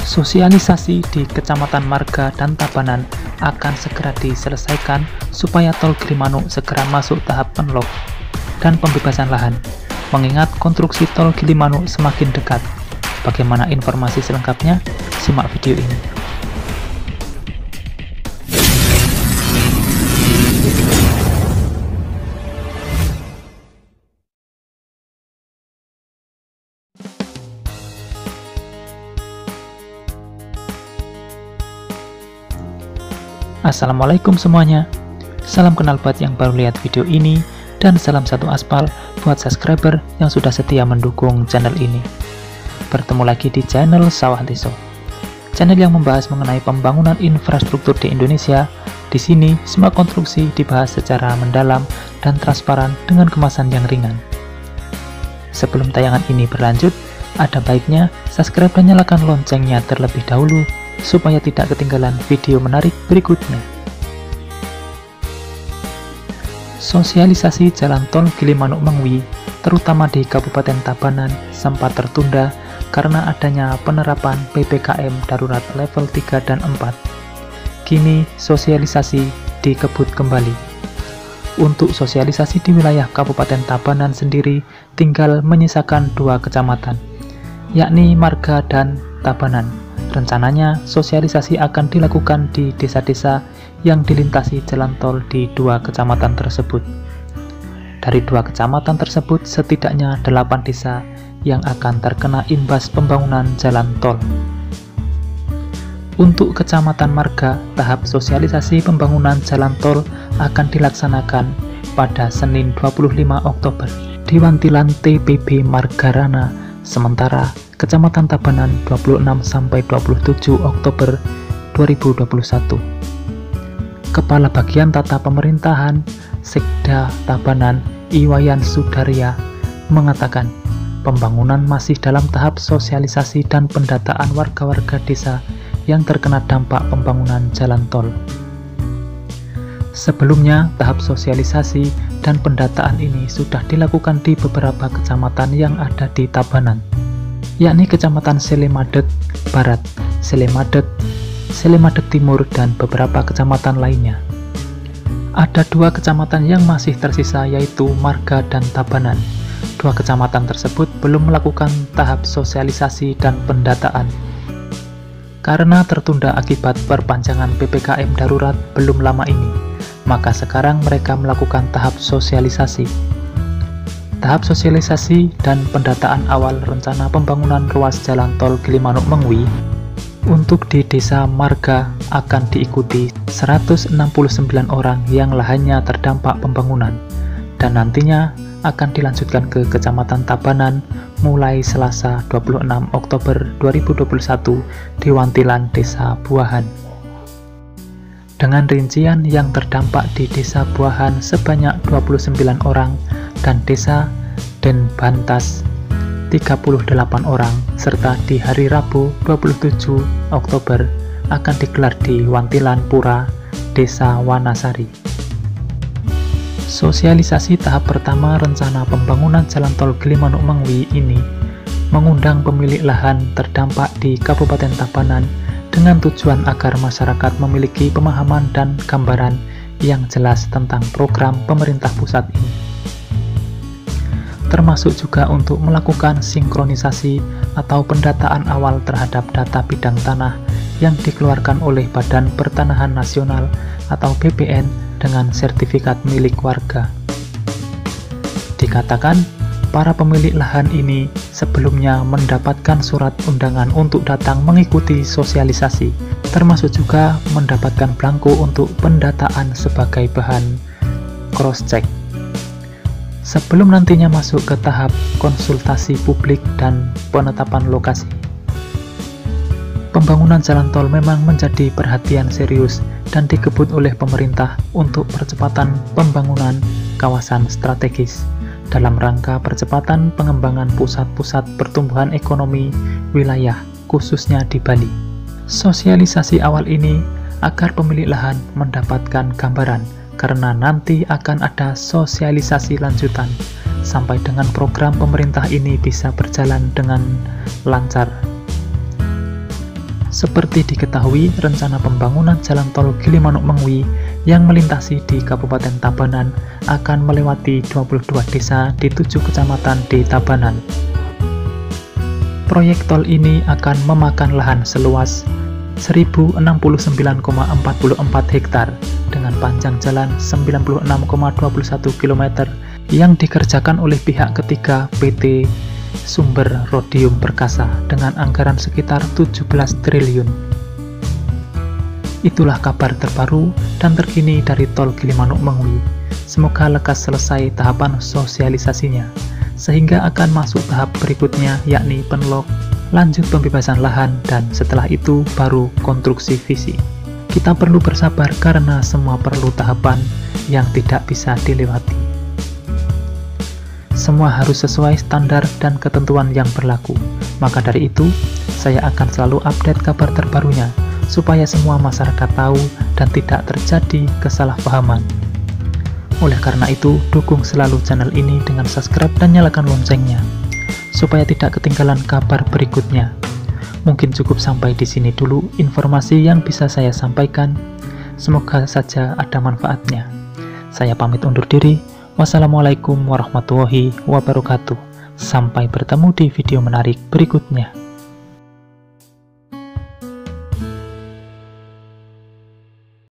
Sosialisasi di Kecamatan Marga dan Tabanan akan segera diselesaikan supaya tol Gilimanuk segera masuk tahap unlock dan pembebasan lahan, mengingat konstruksi tol Gilimanuk semakin dekat. Bagaimana informasi selengkapnya? Simak video ini. Assalamualaikum semuanya. Salam kenal buat yang baru lihat video ini, dan salam satu aspal buat subscriber yang sudah setia mendukung channel ini. Bertemu lagi di channel Sawah Deso, channel yang membahas mengenai pembangunan infrastruktur di Indonesia. Di sini semua konstruksi dibahas secara mendalam dan transparan dengan kemasan yang ringan. Sebelum tayangan ini berlanjut, ada baiknya subscribe dan nyalakan loncengnya terlebih dahulu supaya tidak ketinggalan video menarik berikutnya. Sosialisasi jalan tol Gilimanuk-Mengwi, terutama di Kabupaten Tabanan, sempat tertunda karena adanya penerapan PPKM darurat level 3 dan 4. Kini sosialisasi dikebut kembali. Untuk sosialisasi di wilayah Kabupaten Tabanan sendiri tinggal menyisakan 2 kecamatan, yakni Marga dan Tabanan. Rencananya, sosialisasi akan dilakukan di desa-desa yang dilintasi jalan tol di 2 kecamatan tersebut. Dari 2 kecamatan tersebut, setidaknya 8 desa yang akan terkena imbas pembangunan jalan tol. Untuk Kecamatan Marga, tahap sosialisasi pembangunan jalan tol akan dilaksanakan pada Senin 25 Oktober di Wantilan TPB Margarana, sementara Kecamatan Tabanan 26–27 Oktober 2021. Kepala Bagian Tata Pemerintahan Sekda Tabanan, Iwayan Sudarya, mengatakan pembangunan masih dalam tahap sosialisasi dan pendataan warga-warga desa yang terkena dampak pembangunan jalan tol. Sebelumnya, tahap sosialisasi dan pendataan ini sudah dilakukan di beberapa kecamatan yang ada di Tabanan, yakni Kecamatan Selemadeg Barat, Selemadeg Timur, dan beberapa kecamatan lainnya. Ada 2 kecamatan yang masih tersisa, yaitu Marga dan Tabanan. 2 kecamatan tersebut belum melakukan tahap sosialisasi dan pendataan karena tertunda akibat perpanjangan PPKM darurat belum lama ini, maka sekarang mereka melakukan tahap sosialisasi. Tahap sosialisasi dan pendataan awal rencana pembangunan ruas jalan tol Gilimanuk-Mengwi untuk di Desa Marga akan diikuti 169 orang yang lahannya terdampak pembangunan, dan nantinya akan dilanjutkan ke Kecamatan Tabanan mulai Selasa 26 Oktober 2021 di Wantilan Desa Buahan. Dengan rincian yang terdampak di Desa Buahan sebanyak 29 orang dan Desa Denbantas 38 orang, serta di hari Rabu 27 Oktober akan digelar di Wantilan Pura, Desa Wanasari. Sosialisasi tahap pertama rencana pembangunan jalan tol Gilimanuk-Mengwi ini mengundang pemilik lahan terdampak di Kabupaten Tabanan dengan tujuan agar masyarakat memiliki pemahaman dan gambaran yang jelas tentang program pemerintah pusat ini, termasuk juga untuk melakukan sinkronisasi atau pendataan awal terhadap data bidang tanah yang dikeluarkan oleh Badan Pertanahan Nasional atau BPN dengan sertifikat milik warga. Dikatakan, para pemilik lahan ini sebelumnya mendapatkan surat undangan untuk datang mengikuti sosialisasi, termasuk juga mendapatkan belangko untuk pendataan sebagai bahan cross-check, sebelum nantinya masuk ke tahap konsultasi publik dan penetapan lokasi. Pembangunan jalan tol memang menjadi perhatian serius dan dikebut oleh pemerintah untuk percepatan pembangunan kawasan strategis dalam rangka percepatan pengembangan pusat-pusat pertumbuhan ekonomi wilayah, khususnya di Bali. Sosialisasi awal ini agar pemilik lahan mendapatkan gambaran, karena nanti akan ada sosialisasi lanjutan sampai dengan program pemerintah ini bisa berjalan dengan lancar. Seperti diketahui, rencana pembangunan jalan tol Gilimanuk-Mengwi yang melintasi di Kabupaten Tabanan akan melewati 22 desa di 7 kecamatan di Tabanan. Proyek tol ini akan memakan lahan seluas 1069,44 hektar dengan panjang jalan 96,21 km yang dikerjakan oleh pihak ketiga PT Sumber Rhodium Perkasa dengan anggaran sekitar 17 triliun. Itulah kabar terbaru dan terkini dari tol Gilimanuk-Mengwi. Semoga lekas selesai tahapan sosialisasinya, sehingga akan masuk tahap berikutnya, yakni penlok, lanjut pembebasan lahan, dan setelah itu baru konstruksi visi. Kita perlu bersabar karena semua perlu tahapan yang tidak bisa dilewati. Semua harus sesuai standar dan ketentuan yang berlaku. Maka dari itu, saya akan selalu update kabar terbarunya, supaya semua masyarakat tahu dan tidak terjadi kesalahpahaman. Oleh karena itu, dukung selalu channel ini dengan subscribe dan nyalakan loncengnya, supaya tidak ketinggalan kabar berikutnya. Mungkin cukup sampai di sini dulu informasi yang bisa saya sampaikan. Semoga saja ada manfaatnya. Saya pamit undur diri. Wassalamualaikum warahmatullahi wabarakatuh. Sampai bertemu di video menarik berikutnya.